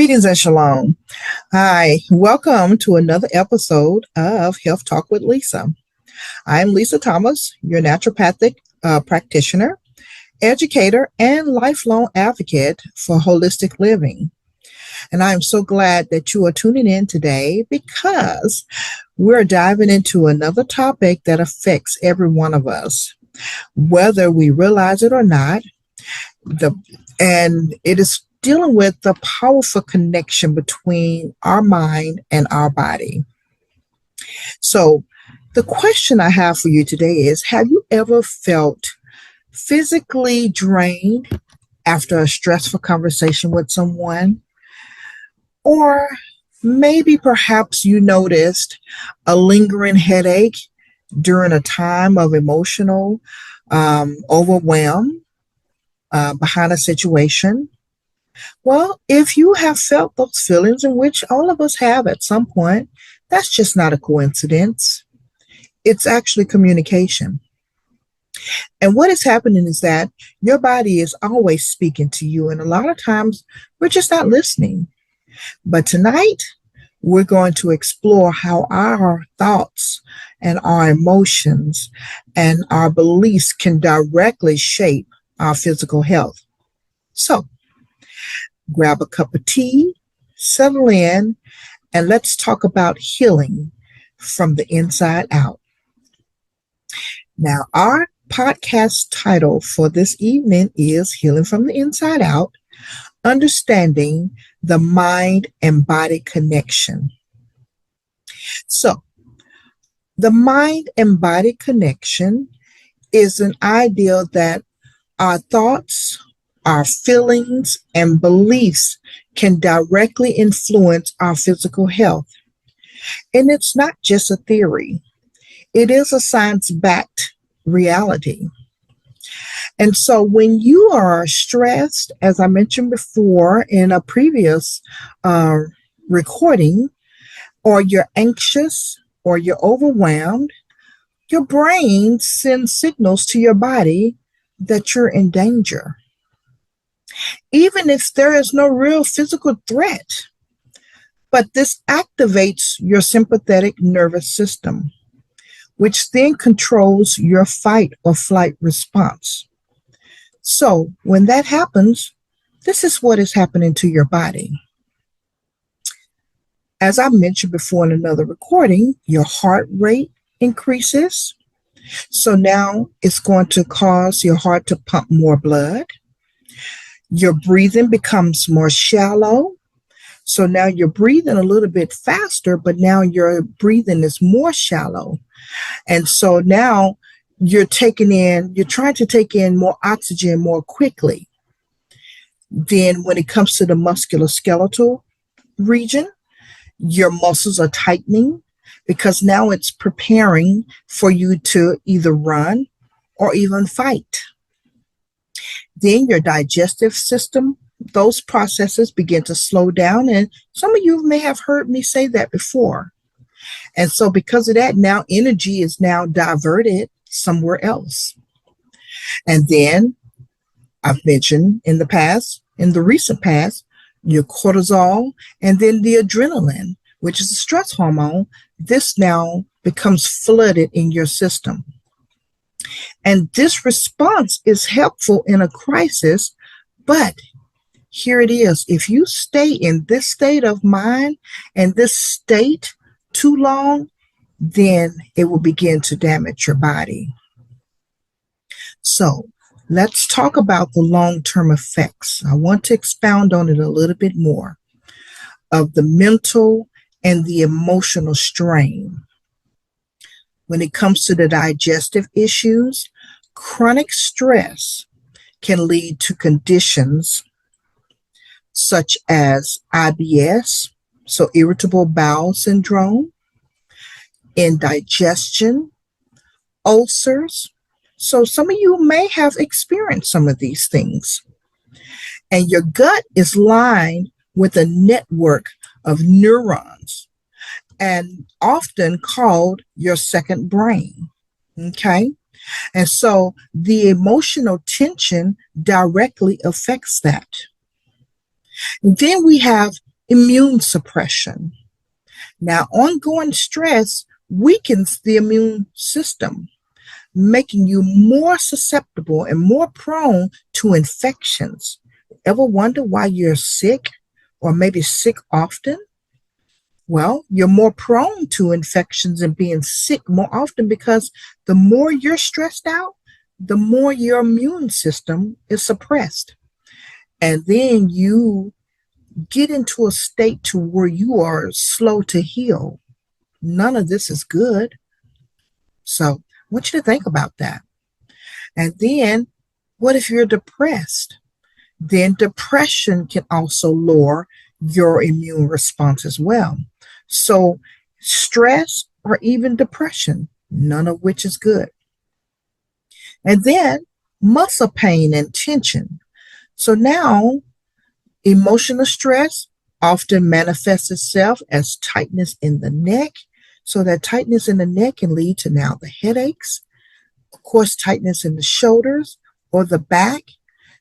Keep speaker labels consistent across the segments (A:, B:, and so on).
A: Greetings and shalom. Hi, welcome to another episode of Health Talk with Lisa. I'm Lisa Thomas, your naturopathic practitioner, educator, and lifelong advocate for holistic living. And I'm so glad that you are tuning in today because we're diving into another topic that affects every one of us, whether we realize it or not. And it is dealing with the powerful connection between our mind and our body. So the question I have for you today is, have you ever felt physically drained after a stressful conversation with someone? Or maybe perhaps you noticed a lingering headache during a time of emotional overwhelm behind a situation. Well, if you have felt those feelings, in which all of us have at some point, that's just not a coincidence. It's actually communication. And what is happening is that your body is always speaking to you, and a lot of times we're just not listening. But tonight, we're going to explore how our thoughts and our emotions and our beliefs can directly shape our physical health. So, grab a cup of tea, settle in, and let's talk about healing from the inside out. Now, our podcast title for this evening is Healing from the Inside Out, Understanding the Mind and Body Connection. So, the mind and body connection is an idea that our thoughts, our feelings, and beliefs can directly influence our physical health. And it's not just a theory. It is a science-backed reality. And so when you are stressed, as I mentioned before in a previous recording, or you're anxious, or you're overwhelmed, your brain sends signals to your body that you're in danger. Even if there is no real physical threat, but this activates your sympathetic nervous system, which then controls your fight or flight response. So when that happens, this is what is happening to your body. As I mentioned before in another recording, your heart rate increases. So now it's going to cause your heart to pump more blood. Your breathing becomes more shallow. So now you're breathing a little bit faster, but now your breathing is more shallow. And so now you're trying to take in more oxygen more quickly. Then when it comes to the musculoskeletal region, your muscles are tightening because now it's preparing for you to either run or even fight. Then your digestive system, those processes begin to slow down. And some of you may have heard me say that before. And so because of that, now energy is now diverted somewhere else. And then I've mentioned in the recent past, your cortisol and then the adrenaline, which is a stress hormone, this now becomes flooded in your system. And this response is helpful in a crisis, but here it is. If you stay in this state of mind and this state too long, then it will begin to damage your body. So let's talk about the long-term effects. I want to expound on it a little bit more of the mental and the emotional strain. When it comes to the digestive issues, chronic stress can lead to conditions such as IBS, so irritable bowel syndrome, indigestion, ulcers. So some of you may have experienced some of these things. And your gut is lined with a network of neurons and often called your second brain. Okay? And so the emotional tension directly affects that. And then we have immune suppression. Now, ongoing stress weakens the immune system, making you more susceptible and more prone to infections. Ever wonder why you're sick or maybe sick often? Well, you're more prone to infections and being sick more often because the more you're stressed out, the more your immune system is suppressed. And then you get into a state to where you are slow to heal. None of this is good. So I want you to think about that. And then what if you're depressed? Then depression can also lower your immune response as well. So stress or even depression, none of which is good. And then muscle pain and tension. So now emotional stress often manifests itself as tightness in the neck. So that tightness in the neck can lead to now the headaches, of course, tightness in the shoulders or the back.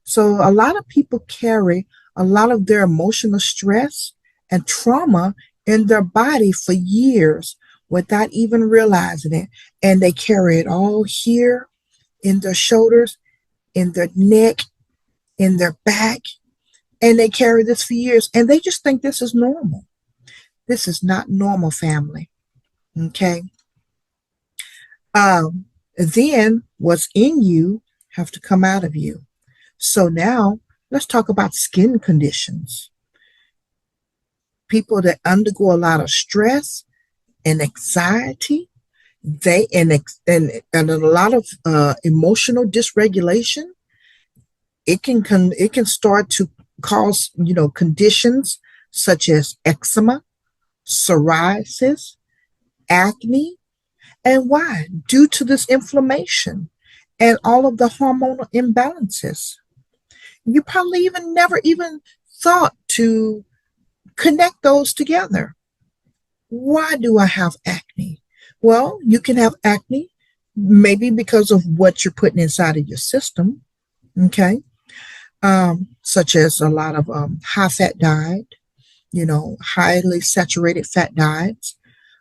A: So a lot of people carry a lot of their emotional stress and trauma in their body for years without even realizing it. And they carry it all here in their shoulders, in their neck, in their back, and they carry this for years. And they just think this is normal. This is not normal, family. Okay. Then what's in you have to come out of you. So now let's talk about skin conditions. People that undergo a lot of stress and anxiety, they and a lot of emotional dysregulation, it can start to cause conditions such as eczema, psoriasis, acne. And why? Due to this inflammation and all of the hormonal imbalances. You probably even never even thought to connect those together. Why do I have acne? Well, you can have acne maybe because of what you're putting inside of your system, okay? Such as a lot of high fat diet, highly saturated fat diets,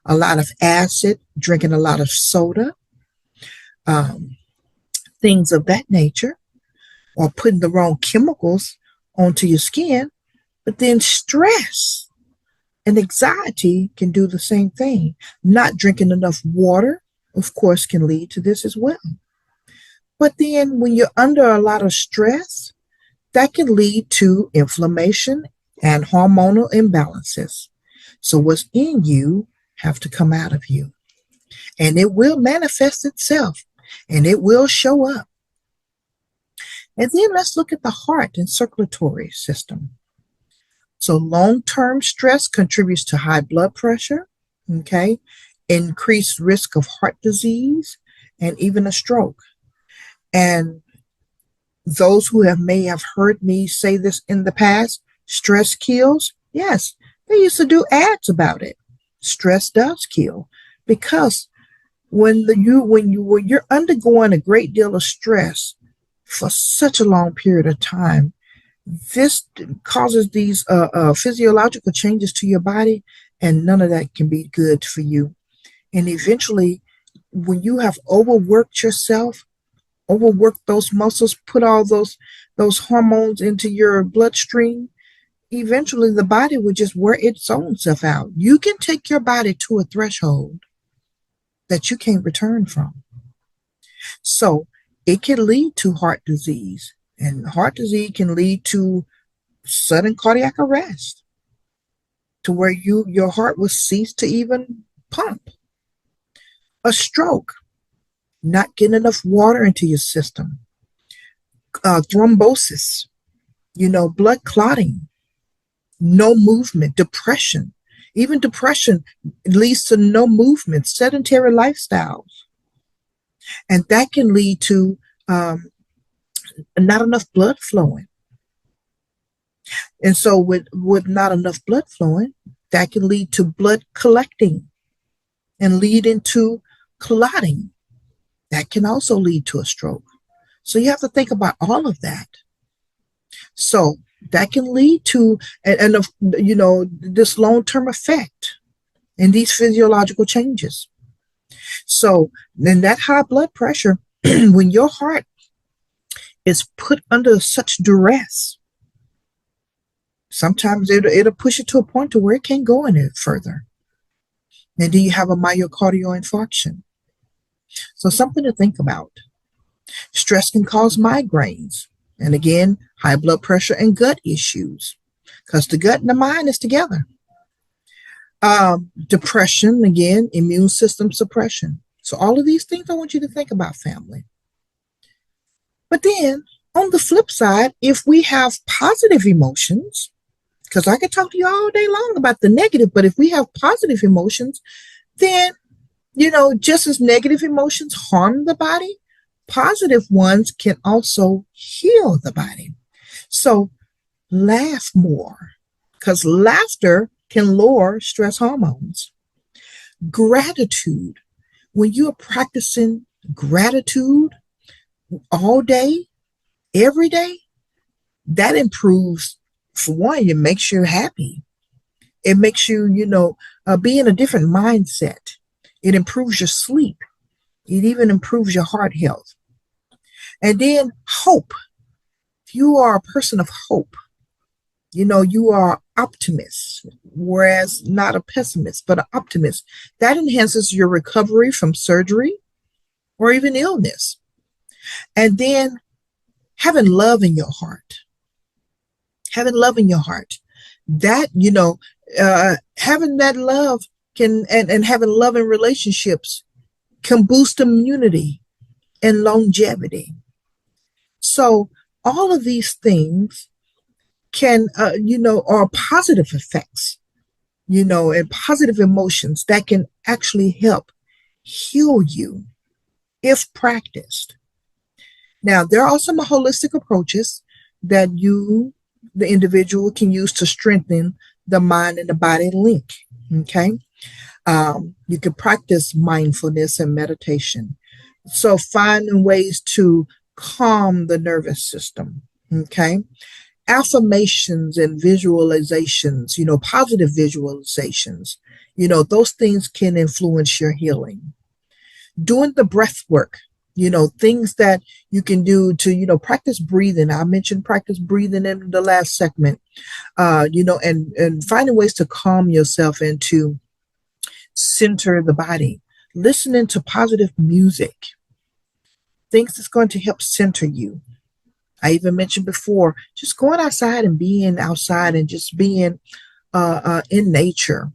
A: a lot of acid, drinking a lot of soda, um, things of that nature, or putting the wrong chemicals onto your skin. But then stress and anxiety can do the same thing. Not drinking enough water, of course, can lead to this as well. But then when you're under a lot of stress, that can lead to inflammation and hormonal imbalances. So what's in you have to come out of you. And it will manifest itself and it will show up. And then let's look at the heart and circulatory system. So long-term stress contributes to high blood pressure, okay, increased risk of heart disease, and even a stroke. And those who may have heard me say this in the past, stress kills. Yes, they used to do ads about it. Stress does kill because when you're undergoing a great deal of stress for such a long period of time, this causes these physiological changes to your body, and none of that can be good for you. And eventually, when you have overworked yourself, overworked those muscles, put all those hormones into your bloodstream, eventually the body will just wear its own self out. You can take your body to a threshold that you can't return from. So it can lead to heart disease, and heart disease can lead to sudden cardiac arrest, to where your heart will cease to even pump. A stroke, not getting enough water into your system, thrombosis, blood clotting, no movement, depression. Even depression leads to no movement, sedentary lifestyles. And that can lead to not enough blood flowing. And so with not enough blood flowing, that can lead to blood collecting and lead into clotting. That can also lead to a stroke. So you have to think about all of that. So that can lead to this long-term effect and these physiological changes. So then that high blood pressure, when your heart is put under such duress, sometimes it'll push it to a point to where it can't go any further. And then you have a myocardial infarction. So something to think about. Stress can cause migraines. And again, high blood pressure and gut issues, because the gut and the mind is together. Depression, again, immune system suppression. So all of these things I want you to think about, family. But then on the flip side, if we have positive emotions, because I could talk to you all day long about the negative, but if we have positive emotions, then, just as negative emotions harm the body, positive ones can also heal the body. So laugh more, because laughter can lower stress hormones. Gratitude. When you are practicing gratitude all day, every day, that improves, for one, it makes you happy. It makes you, be in a different mindset. It improves your sleep. It even improves your heart health. And then hope. If you are a person of hope, you are optimist, whereas not a pessimist, but an optimist. That enhances your recovery from surgery or even illness. And then having love in your heart. Having love in your heart. That, having that love and having love in relationships can boost immunity and longevity. So all of these things can, are positive effects, and positive emotions that can actually help heal you if practiced. Now, there are some holistic approaches that the individual, can use to strengthen the mind and the body link. Okay. You can practice mindfulness and meditation. So finding ways to calm the nervous system. Okay. Affirmations and visualizations, positive visualizations, those things can influence your healing. Doing the breath work, things that you can do to, practice breathing. I mentioned practice breathing in the last segment, and finding ways to calm yourself and to center the body. Listening to positive music, things that's going to help center you. I even mentioned before, just going outside and being outside and just being in nature.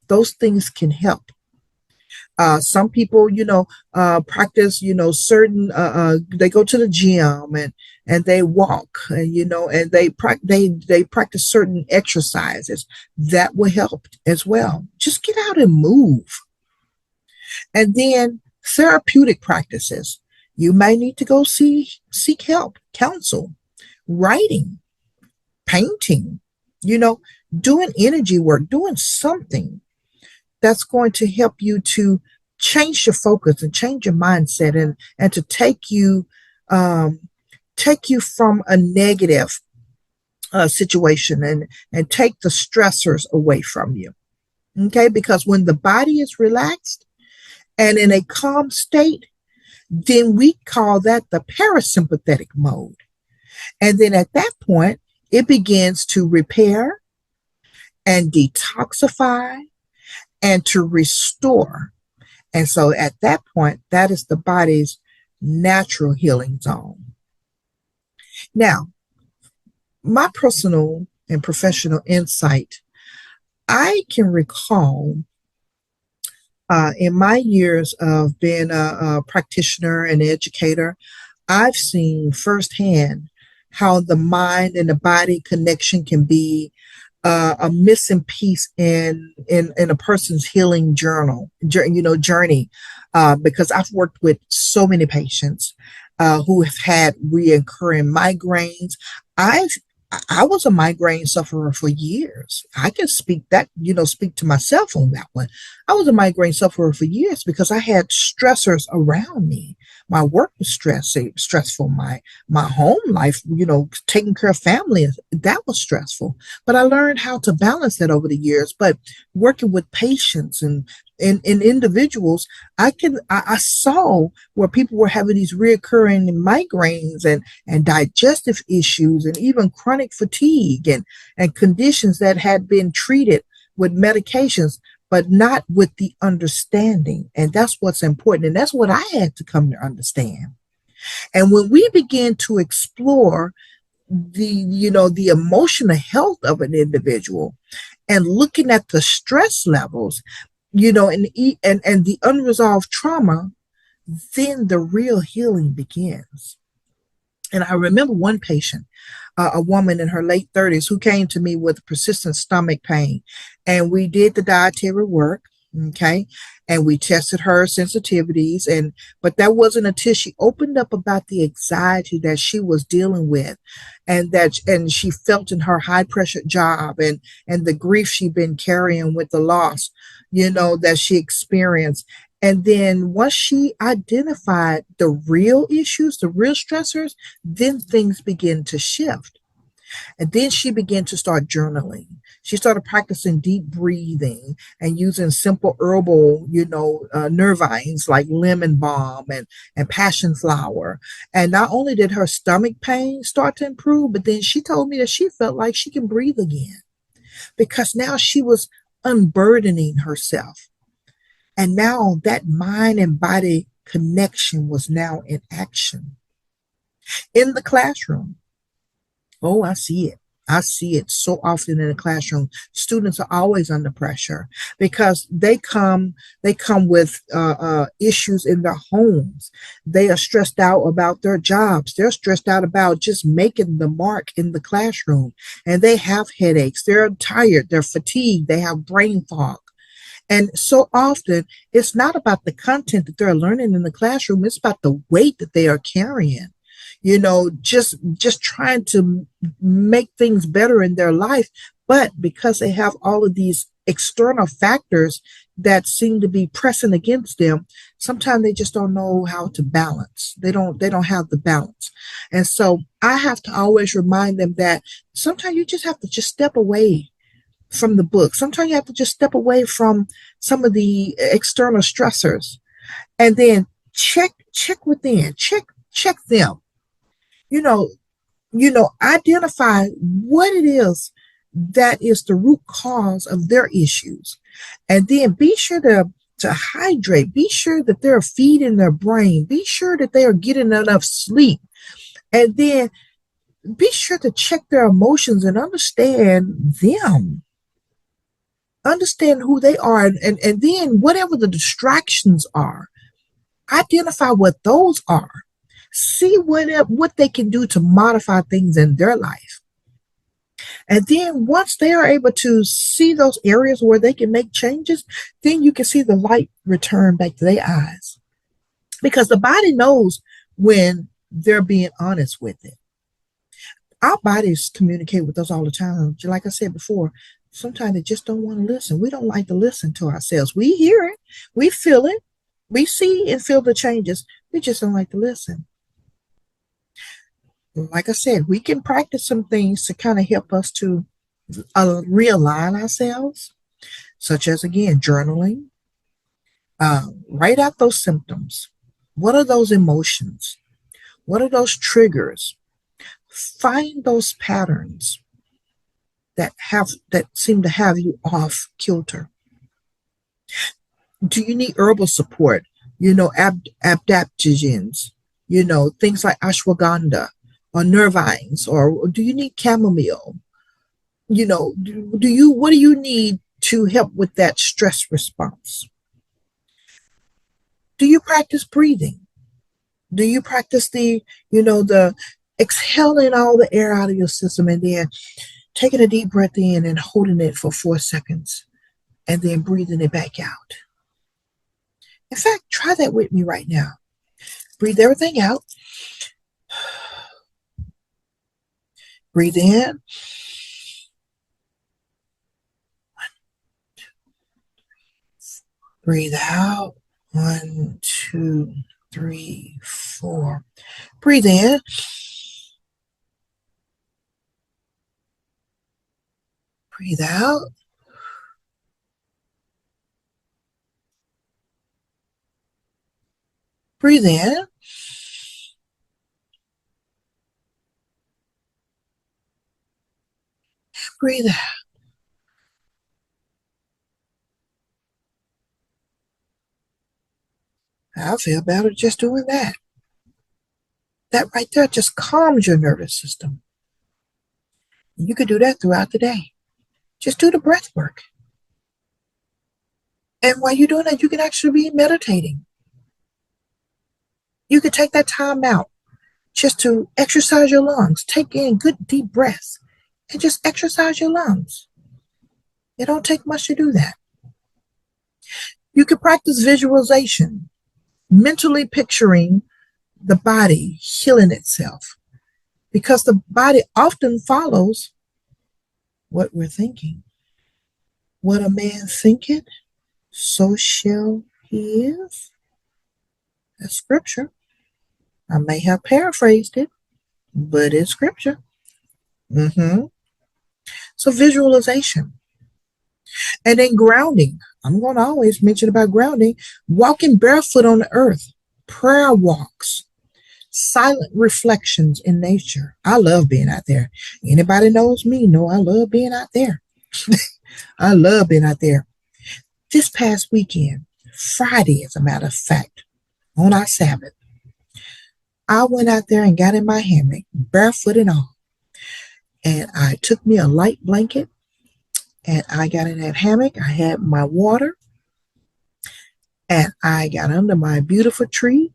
A: Those things can help. Some people, practice, certain, they go to the gym and they walk, and they practice certain exercises that will help as well. Just get out and move. And then therapeutic practices. You may need to go seek help, counsel, writing, painting, doing energy work, doing something that's going to help you to change your focus and change your mindset and to take you from a negative situation and take the stressors away from you. Okay, because when the body is relaxed and in a calm state, then we call that the parasympathetic mode. And then at that point, it begins to repair and detoxify and to restore. And so at that point, that is the body's natural healing zone. Now, my personal and professional insight, I can recall in my years of being a practitioner and educator, I've seen firsthand how the mind and the body connection can be a missing piece in a person's healing journey. Because I've worked with so many patients who have had reoccurring migraines. I was a migraine sufferer for years. I can speak to myself on that one. I was a migraine sufferer for years because I had stressors around me. My work was stressful. My home life, taking care of family, that was stressful. But I learned how to balance that over the years. But working with patients and individuals, I saw where people were having these reoccurring migraines and digestive issues and even chronic fatigue and conditions that had been treated with medications, but not with the understanding. And that's what's important. And that's what I had to come to understand. And when we begin to explore the emotional health of an individual and looking at the stress levels, and the unresolved trauma, then the real healing begins. And I remember one patient, a woman in her late 30s, who came to me with persistent stomach pain. And we did the dietary work, okay? And we tested her sensitivities. But that wasn't until she opened up about the anxiety that she was dealing with, and she felt in her high pressure job, and the grief she'd been carrying with the loss, that she experienced. And then once she identified the real issues, the real stressors, then things begin to shift. And then she began to start journaling. She started practicing deep breathing and using simple herbal, nervines like lemon balm and passion flower. And not only did her stomach pain start to improve, but then she told me that she felt like she can breathe again because now she was unburdening herself. And now that mind and body connection was now in action. In the classroom, oh, I see it. I see it so often in the classroom. Students are always under pressure because they come with issues in their homes. They are stressed out about their jobs. They're stressed out about just making the mark in the classroom, and they have headaches. They're tired. They're fatigued. They have brain fog. And so often, it's not about the content that they're learning in the classroom. It's about the weight that they are carrying. Just trying to make things better in their life. But because they have all of these external factors that seem to be pressing against them, sometimes they just don't know how to balance. They don't have the balance. And so I have to always remind them that sometimes you just have to just step away from the book. Sometimes you have to just step away from some of the external stressors and then check within, check them. You know, identify what it is that is the root cause of their issues. And then be sure to hydrate, be sure that they're feeding their brain, be sure that they are getting enough sleep. And then be sure to check their emotions and understand them. Understand who they are, and then whatever the distractions are, identify what those are. See what they can do to modify things in their life. And then once they are able to see those areas where they can make changes, then you can see the light return back to their eyes. Because the body knows when they're being honest with it. Our bodies communicate with us all the time. Like I said before, sometimes they just don't want to listen. We don't like to listen to ourselves. We hear it, we feel it, we see and feel the changes. We just don't like to listen. Like I said, we can practice some things to kind of help us to realign ourselves, such as, again, journaling. Write out those symptoms. What are those emotions? What are those triggers? Find those patterns that seem to have you off kilter. Do you need herbal support? Adaptogens, things like ashwagandha or nervines, or do you need chamomile? What do you need to help with that stress response? Do you practice breathing? Do you practice the exhaling all the air out of your system and then taking a deep breath in and holding it for 4 seconds and then breathing it back out? In fact, try that with me right now. Breathe everything out. Breathe in. Breathe out. 1, 2, 3, 4. Breathe in. Breathe out. Breathe in. Breathe out. I feel better just doing that. That right there just calms your nervous system. You could do that throughout the day. Just do the breath work. And while you're doing that, you can actually be meditating. You could take that time out just to exercise your lungs. Take in good deep breaths and just exercise your lungs. It don't take much to do that. You could practice visualization, mentally picturing the body healing itself, because the body often follows what we're thinking. What a man thinketh, so shall he is. That's scripture. I may have paraphrased it, but it's scripture. So visualization. And then grounding. I'm going to always mention about grounding. Walking barefoot on the earth. Prayer walks. Silent reflections in nature. I love being out there. Anybody knows me know I love being out there. I love being out there. This past weekend, Friday as a matter of fact, on our Sabbath, I went out there and got in my hammock, barefoot and all. And I took me a light blanket and I got in that hammock. I had my water and I got under my beautiful tree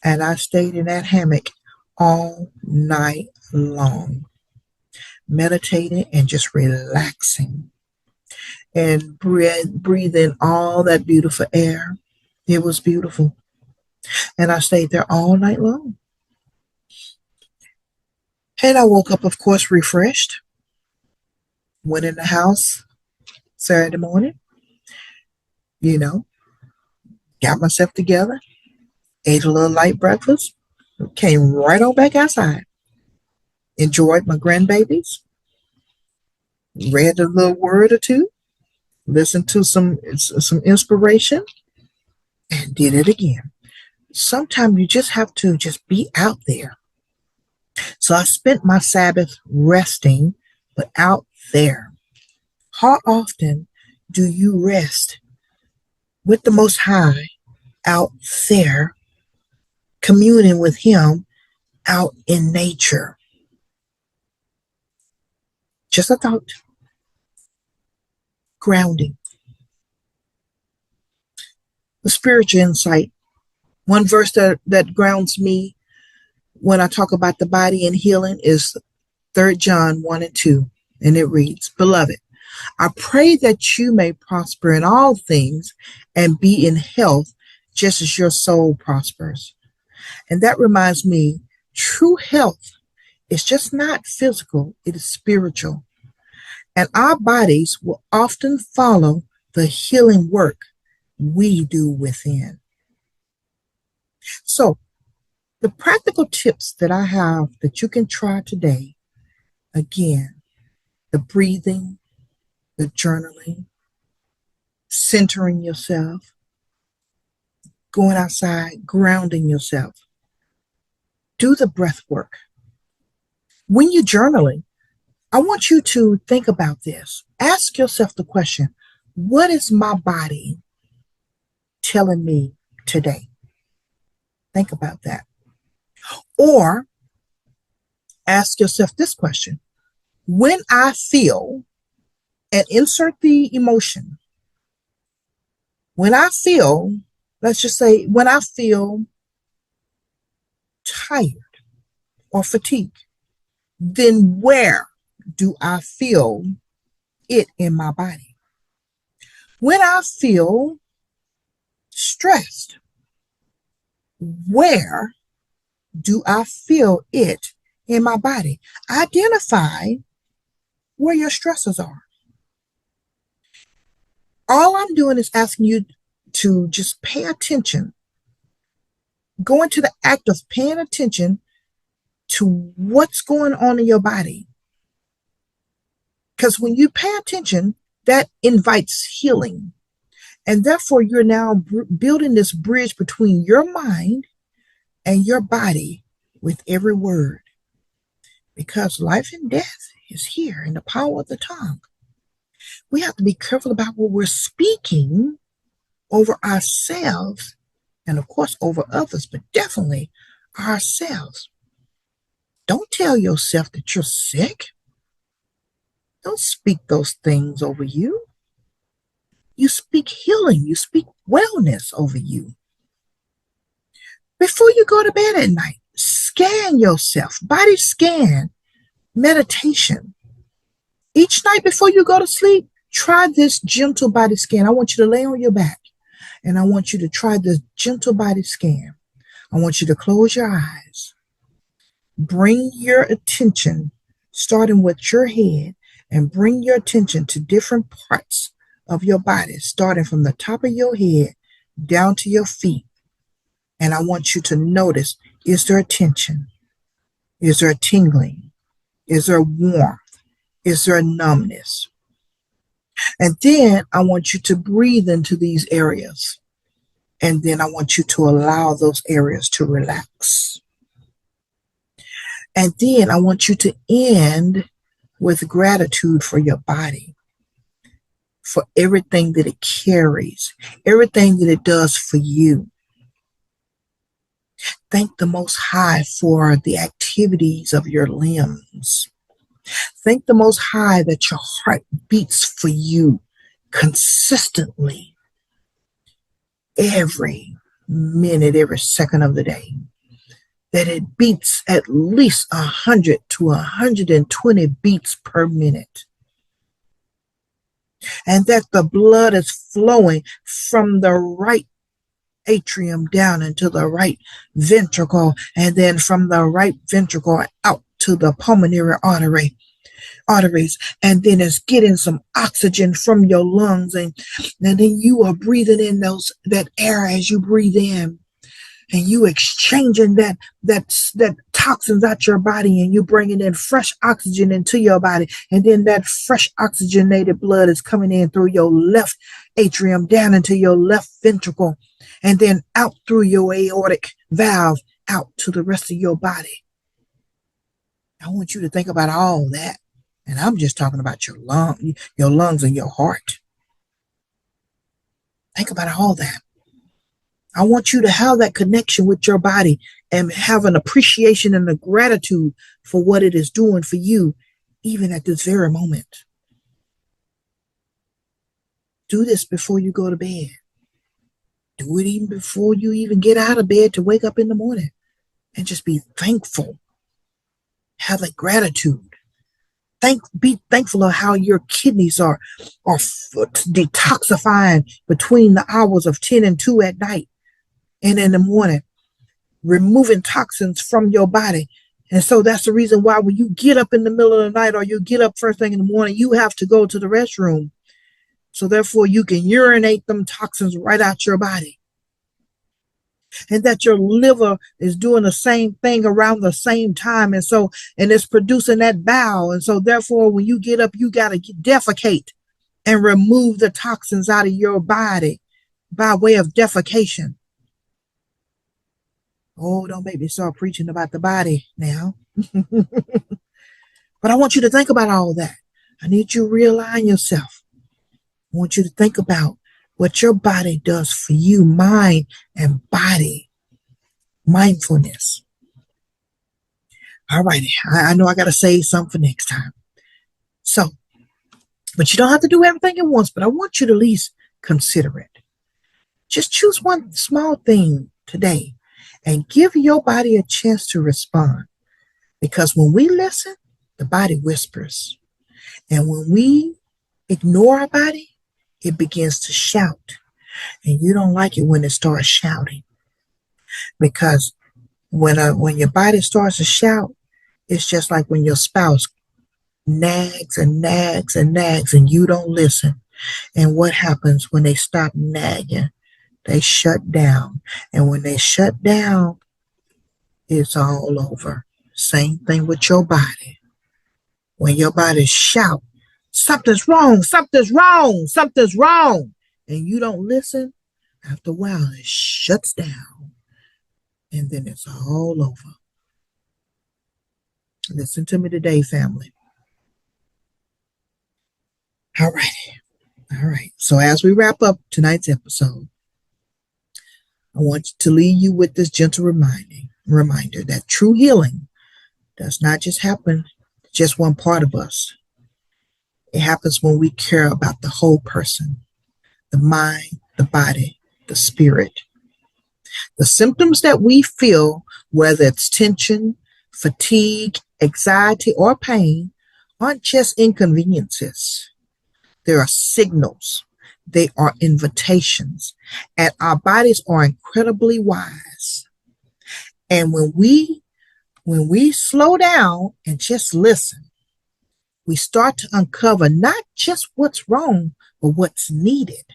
A: and I stayed in that hammock all night long, meditating and just relaxing and breathing all that beautiful air. It was beautiful. And I stayed there all night long. And I woke up, of course, refreshed. Went in the house Saturday morning, got myself together, ate a little light breakfast, came right on back outside, enjoyed my grandbabies, read a little word or two, listened to some inspiration, and did it again. Sometimes you just have to just be out there. So I spent my Sabbath resting, but out there. How often do you rest with the Most High out there, communing with Him out in nature? Just a thought. Grounding. The spiritual insight. One verse that grounds me when I talk about the body and healing is 3 John 1 and 2. And it reads, Beloved, I pray that you may prosper in all things and be in health just as your soul prospers. And that reminds me, true health is just not physical, it is spiritual. And our bodies will often follow the healing work we do within. So, the practical tips that I have that you can try today, again, the breathing, the journaling, centering yourself, going outside, grounding yourself. Do the breath work. When you're journaling, I want you to think about this. Ask yourself the question, what is my body telling me today? Think about that. Or ask yourself this question, when I feel, and insert the emotion, when I feel, let's just say, when I feel tired or fatigued, then where do I feel it in my body? When I feel stressed, where do I feel it in my body? Identify where your stressors are. All I'm doing is asking you to just pay attention Go into the act of paying attention to what's going on in your body. Because when you pay attention, that invites healing. And therefore, you're now building this bridge between your mind and your body with every word. Because life and death is here in the power of the tongue. We have to be careful about what we're speaking over ourselves and, of course, over others, but definitely ourselves. Don't tell yourself that you're sick. Don't speak those things over you. You speak healing. You speak wellness over you. Before you go to bed at night, scan yourself. Body scan meditation. Each night before you go to sleep, try this gentle body scan. I want you to lay on your back, and I want you to try this gentle body scan. I want you to close your eyes. Bring your attention, starting with your head, and bring your attention to different parts of your body, starting from the top of your head down to your feet. And I want you to notice, is there a tension? Is there a tingling? Is there warmth? Is there a numbness? And then I want you to breathe into these areas. And then I want you to allow those areas to relax. And then I want you to end with gratitude for your body, for everything that it carries, everything that it does for you. Thank the Most High for the activities of your limbs. Thank the Most High that your heart beats for you consistently every minute, every second of the day. That it beats at least 100 to 120 beats per minute. And that the blood is flowing from the right atrium down into the right ventricle, and then from the right ventricle out to the pulmonary arteries, and then it's getting some oxygen from your lungs, and then you are breathing in that air as you breathe in, and you exchanging that toxins out your body, and you bringing in fresh oxygen into your body, and then that fresh oxygenated blood is coming in through your left atrium down into your left ventricle, and then out through your aortic valve out to the rest of your body. I want you to think about all that, and I'm just talking about your lungs and your heart. Think about all that. I want you to have that connection with your body and have an appreciation and a gratitude for what it is doing for you, even at this very moment. Do this before you go to bed. Do it even before you even get out of bed to wake up in the morning, and just be thankful. Have that gratitude. Be thankful of how your kidneys are detoxifying between the hours of 10 and 2 at night and in the morning, removing toxins from your body. And so that's the reason why when you get up in the middle of the night or you get up first thing in the morning, you have to go to the restroom. So therefore you can urinate them toxins right out your body. And that your liver is doing the same thing around the same time. And it's producing that bowel. And so therefore, when you get up, you got to defecate and remove the toxins out of your body by way of defecation. Oh, don't make me start preaching about the body now. But I want you to think about all that. I need you to realign yourself. I want you to think about what your body does for you, mind and body. Mindfulness. All righty. I know I got to save some for next time. So, but you don't have to do everything at once, but I want you to at least consider it. Just choose one small thing today and give your body a chance to respond. Because when we listen, the body whispers. And when we ignore our body, it begins to shout. And you don't like it when it starts shouting. Because when your body starts to shout, it's just like when your spouse nags and nags and nags and you don't listen. And what happens when they stop nagging? They shut down. And when they shut down, it's all over. Same thing with your body. When your body shout, something's wrong, something's wrong, something's wrong, and you don't listen, after a while it shuts down. And then it's all over. Listen to me today, family. All right. All right. So as we wrap up tonight's episode, I want to leave you with this gentle reminder that true healing does not just happen to just one part of us. It happens when we care about the whole person, the mind, the body, the spirit. The symptoms that we feel, whether it's tension, fatigue, anxiety, or pain, aren't just inconveniences. They are signals. They are invitations. And our bodies are incredibly wise. And when we slow down and just listen, we start to uncover not just what's wrong, but what's needed.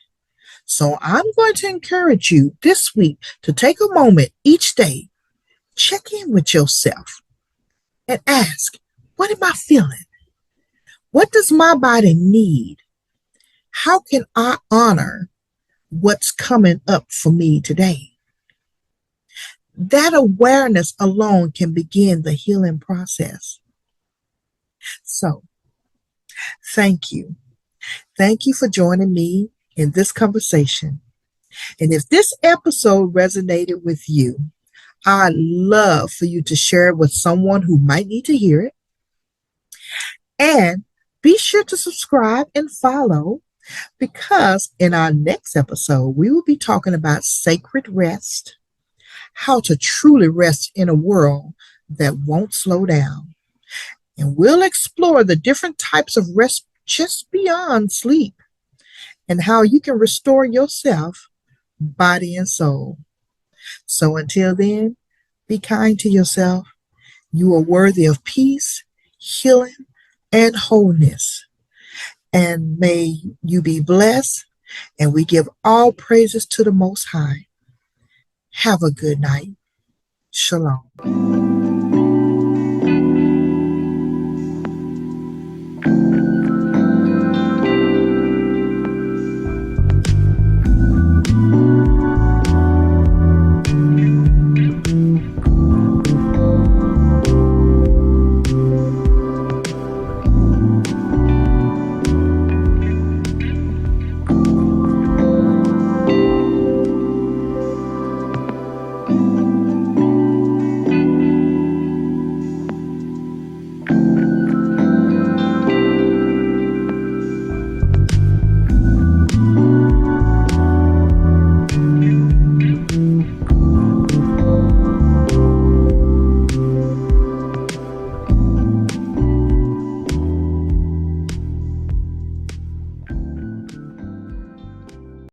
A: So I'm going to encourage you this week to take a moment each day, check in with yourself and ask, what am I feeling? What does my body need? How can I honor what's coming up for me today? That awareness alone can begin the healing process. So, thank you. Thank you for joining me in this conversation. And if this episode resonated with you, I'd love for you to share it with someone who might need to hear it. And be sure to subscribe and follow, because in our next episode, we will be talking about sacred rest, how to truly rest in a world that won't slow down. And we'll explore the different types of rest just beyond sleep and how you can restore yourself, body and soul. So until then, be kind to yourself. You are worthy of peace, healing, and wholeness. And may you be blessed. And we give all praises to the Most High. Have a good night. Shalom.